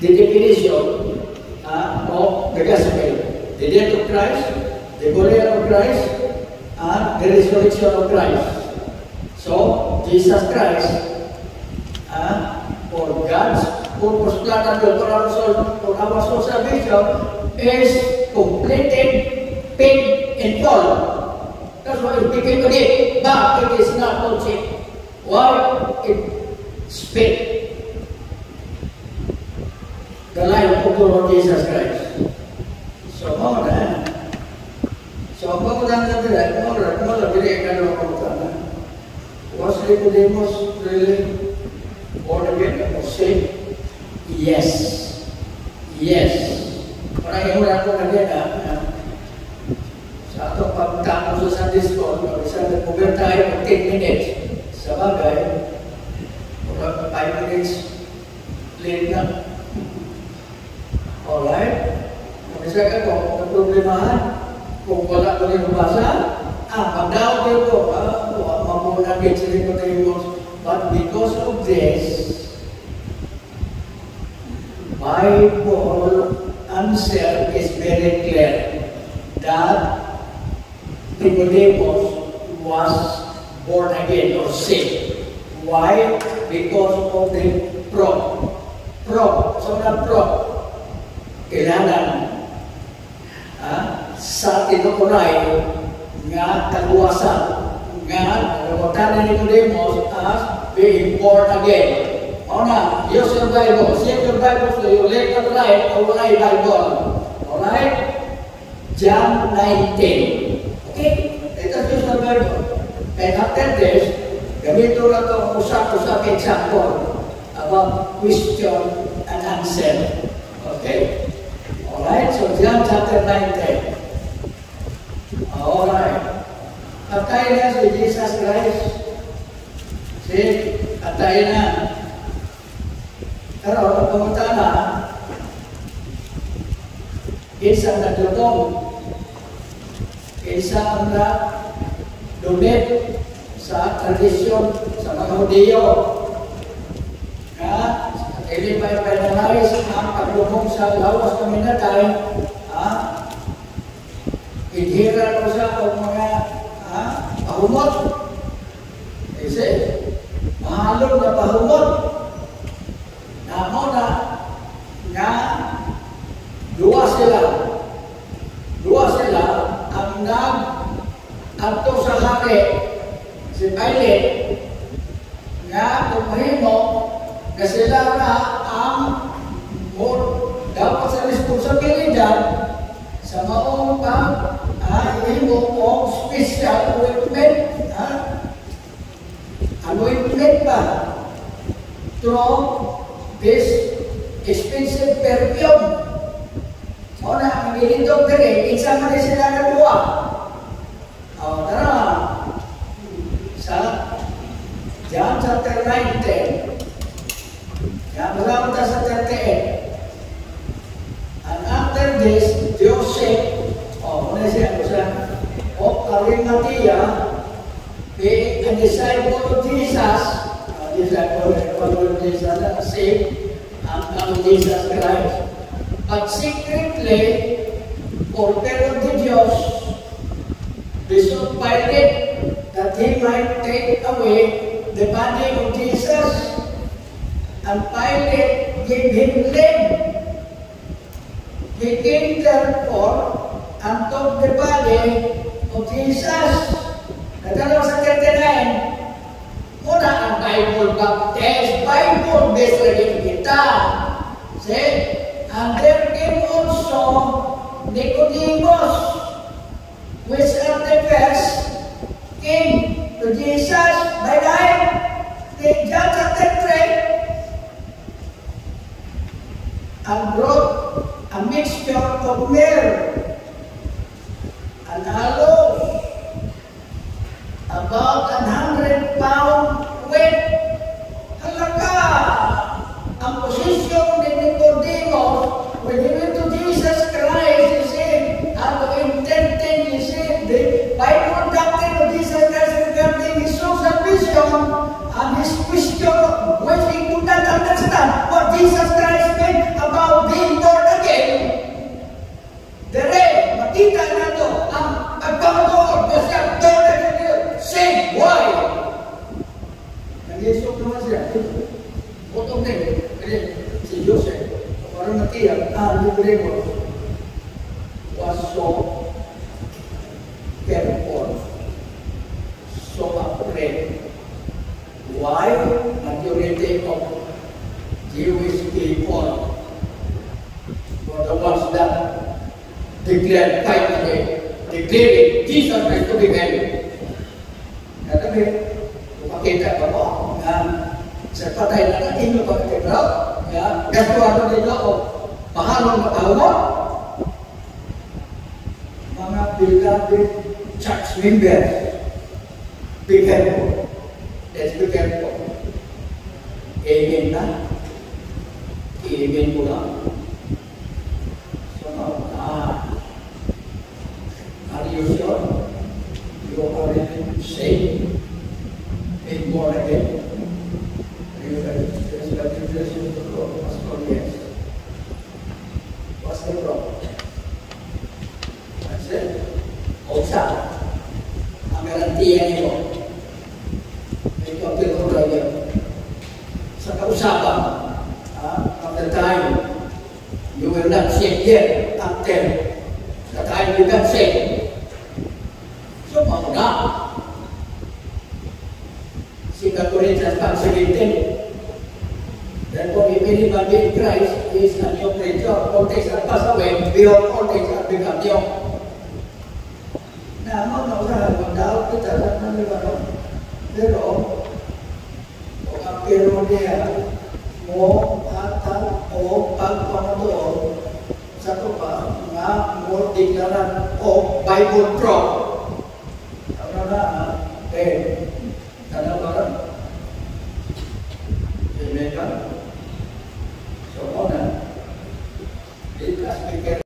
the definition of the gospel. The death of Christ, the burial of Christ, and the resurrection of Christ. So, Jesus Christ, for God's purpose, plan, and will for our soul salvation is completed, paid in full. That's why it became a gift, but it is not ownership. Why? It's paid. The life of the Lord Jesus Christ. So, more than was Nicodemus really born again or saved? Yes. Yes. Orang yang melakukan agenda satu pagkatapos sa Sunday School, isa na pumunta tayo 10 minutes. Sabagay, 5 minutes late na. Alright? Isa ka kung problemahan, kung wala ko rin mabasa, pagdaw kayo ko, mamunan kayo sa Nicodemus. But because of this, Bible answer is very clear that Nicodemus was born again or saved. Why? Because of the proof. So the proof, kailangan sa tinukunay nga kaluwasan nga nagawatan ni Nicodemus as being born again. Ona, use your Bible. Save your Bible so you later write a Bible. Alright? John 19. Okay? Let us use the Bible. And after this, gamito na ito usap-usap example about question and answer. Okay? Alright? So John chapter 19. Alright. Patay na si Jesus Christ. Patay na. Pero pumunta na, isang naglutom, isang na dumit sa tradisyon sa mga Hudiyo. Hindi pa penalize ang paglumong sa lawas na minatay, inhiran ko sa mga pahumot. Kasi, mahalong na pahumot. Namo na nga dua sila ang nag-adto sa hari si Pilate nga tumahimo na sila na ang dapat sa responsibilidad sa maong pag-ihimo o special anointment pa through this expensive perfume. O na, ang ilindog dali, isa man sila nagawa. O, tara, sa John chapter 19, kaya malamang sa 38. And after this, Joseph, muna siya, of Arimathea, being a disciple of Jesus, saved ang Jesus Christ. But secretly, for fear of the Jews, besought Pilate that he might take away the body of Jesus. And Pilate gave him leave. He came therefore and took the body of Jesus. Natalaw sa 39, muna ang Bible baptized, Bible-based rin kita. See? And there came also Nicodemus, which at the first came to Jesus by night. John chapter 3, and brought a mixture of myrrh and aloes, about 100 pounds weight. Halaga! Ang posisyon ni Nicodemus, when he went to Jesus Christ, he said, after intending, he said, the Bible doctrine of Jesus Christ regarding his soul salvation, and his question, which he could not understand. Pati ang Nicodemos was so careful, so afraid. Why? Majority of Jewish people were the ones that declared finally, declaring Jesus Christ to be God. Katabi, makita ka mo na sa patay na inyo pagkakaraw, gastuhan nila o pahalong matawag, mga beloved church members, be careful. Let's be careful. Amen na. Amen mo lang. So, are you sure? You are really saved? Being born again? Are you ready? Yes, but you just use the Lord. Pastor, yes. What's the problem? That's it. Osa. Ang garantiya niyo. Ito ang pinag sa kausapan, of the time, you will not save yet until the time you got saved. So, mauna. 2 Corinthians 5:17. Therefore, if anyone be in Christ, he is a new creature. All things are passed away, behold, all things are become new. Na, mauna, mag-doubt kita sa nangyayari. Pero, pero niya mo atang o pagpamatuon sa tupa nga mo deklaran o Bible truth. Ano na,